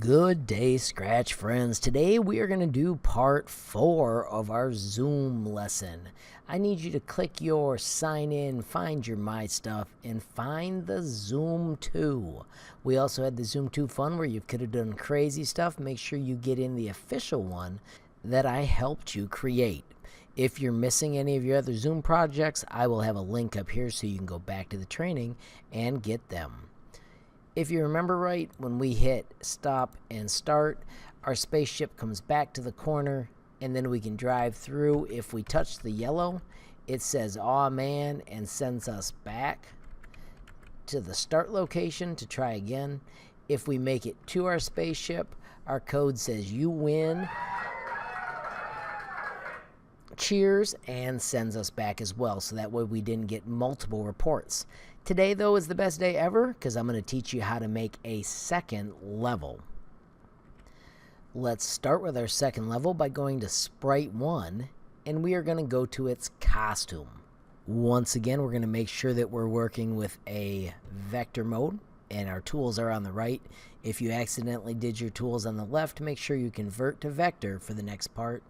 Good day, Scratch friends. Today we are going to do part 4 of our Zoom lesson. I need you to click your sign in, find your My Stuff, and find the Zoom 2. We also had the Zoom 2 fun where you could have done crazy stuff. Make sure you get in the official one that I helped you create. If you're missing any of your other Zoom projects, I will have a link up here so you can go back to the training and get them. If you remember right, when we hit stop and start, our spaceship comes back to the corner, and then we can drive through. If we touch the yellow, it says "Aw man" and sends us back to the start location to try again. If we make it to our spaceship, our code says "You win," cheers, and sends us back as well, so that way we didn't get multiple reports. Today, though, is the best day ever because I'm going to teach you how to make a second level. Let's start with our second level by going to Sprite 1, and we are going to go to its costume. Once again, we're going to make sure that we're working with a vector mode, and our tools are on the right. If you accidentally did your tools on the left, make sure you convert to vector for the next part.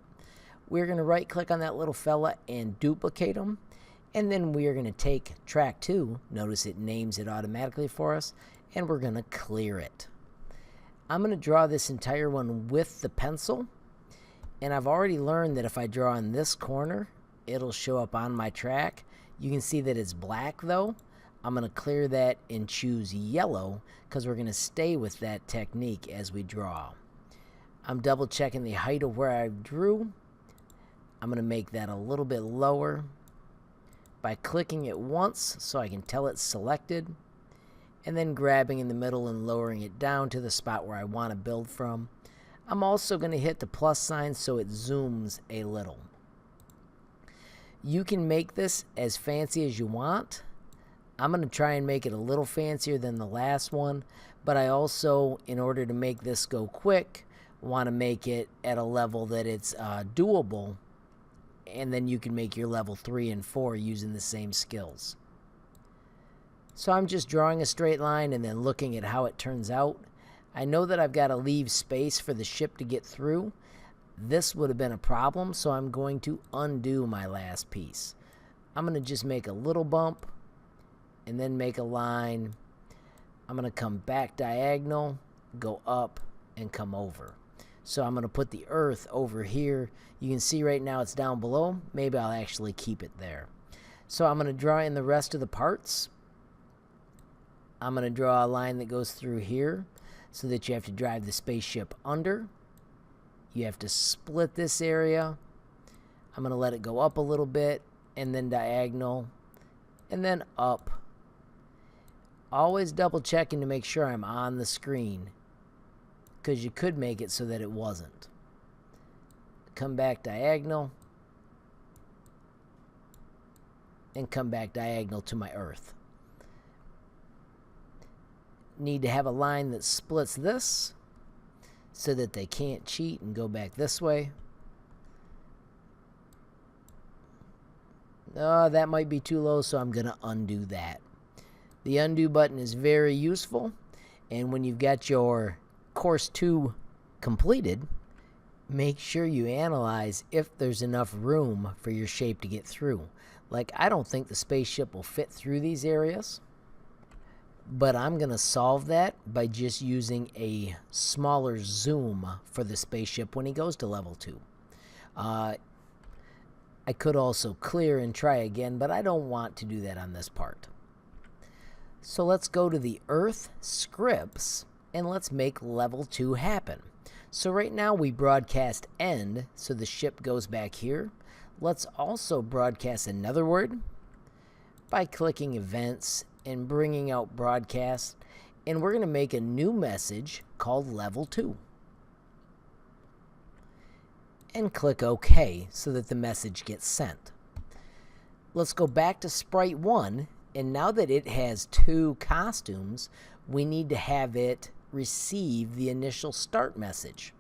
We're going to right-click on that little fella and duplicate him. And then we are going to take track 2, notice it names it automatically for us, and we're going to clear it. I'm going to draw this entire one with the pencil, and I've already learned that if I draw in this corner, it'll show up on my track. You can see that it's black though. I'm going to clear that and choose yellow because we're going to stay with that technique as we draw. I'm double checking the height of where I drew. I'm going to make that a little bit lower by clicking it once so I can tell it's selected, and then grabbing in the middle and lowering it down to the spot where I want to build from. I'm also going to hit the plus sign so it zooms a little. You can make this as fancy as you want. I'm going to try and make it a little fancier than the last one, but I also, in order to make this go quick, want to make it at a level that it's doable, and then you can make your level 3 and 4 using the same skills. So I'm just drawing a straight line and then looking at how it turns out. I know that I've got to leave space for the ship to get through. This would have been a problem, so I'm going to undo my last piece. I'm going to just make a little bump and then make a line. I'm going to come back diagonal, go up, and come over. So I'm going to put the Earth over here. You can see right now it's down below. Maybe I'll actually keep it there. So I'm going to draw in the rest of the parts. I'm going to draw a line that goes through here so that you have to drive the spaceship under. You have to split this area. I'm going to let it go up a little bit and then diagonal and then up. Always double checking to make sure I'm on the screen, because you could make it so that it wasn't. Come back diagonal and come back diagonal to my Earth. Need to have a line that splits this so that they can't cheat and go back this way. That might be too low, so I'm going to undo that. The undo button is very useful, and when you've got your Course 2 completed, make sure you analyze if there's enough room for your shape to get through. Like, I don't think the spaceship will fit through these areas, but I'm going to solve that by just using a smaller zoom for the spaceship when he goes to level 2. I could also clear and try again, but I don't want to do that on this part. So let's go to the Earth scripts and let's make level 2 happen. So right now we broadcast end, so the ship goes back here. Let's also broadcast another word by clicking events and bringing out broadcast, and we're going to make a new message called level 2. And click OK so that the message gets sent. Let's go back to Sprite 1, and now that it has 2 costumes, we need to have it receive the initial start message.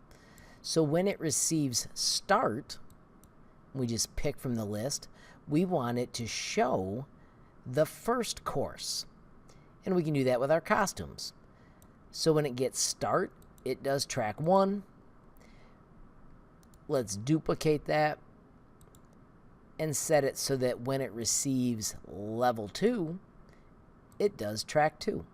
So when it receives start, we just pick from the list, we want it to show the first course. And we can do that with our costumes. So when it gets start, it does track 1. Let's duplicate that and set it so that when it receives level 2, it does track 2.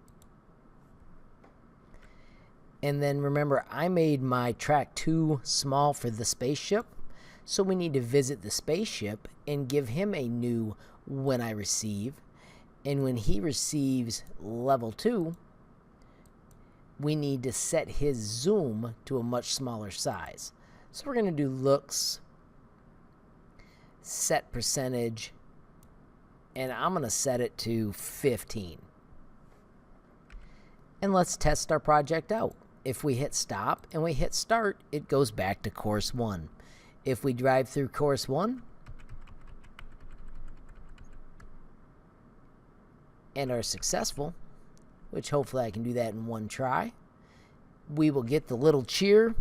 And then remember, I made my track 2 small for the spaceship, so we need to visit the spaceship and give him a new when I receive. And when he receives level 2, we need to set his zoom to a much smaller size. So we're going to do looks, set percentage, and I'm going to set it to 15. And let's test our project out. If we hit stop and we hit start, it goes back to course 1. If we drive through course 1 and are successful, which hopefully I can do that in one try, we will get the little cheer.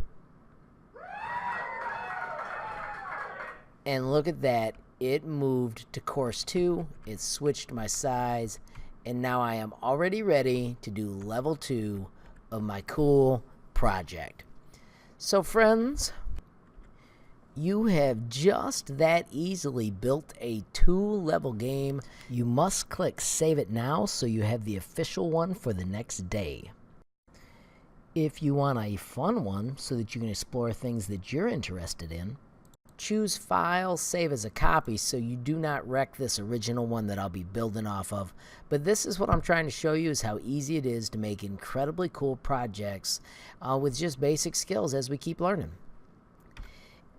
And look at that, it moved to course 2, it switched my size, and now I am already ready to do level 2 of my cool project. So friends, you have just that easily built a 2-level game. You must click Save It Now so you have the official one for the next day. If you want a fun one so that you can explore things that you're interested in, choose File, Save as a Copy so you do not wreck this original one that I'll be building off of. But this is what I'm trying to show you, is how easy it is to make incredibly cool projects with just basic skills as we keep learning.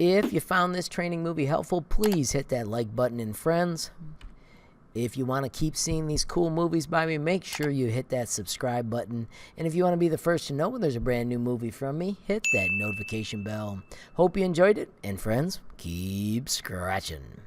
If you found this training movie helpful, please hit that like button, and friends, if you want to keep seeing these cool movies by me, make sure you hit that subscribe button. And if you want to be the first to know when there's a brand new movie from me, hit that notification bell. Hope you enjoyed it, and friends, keep scratching.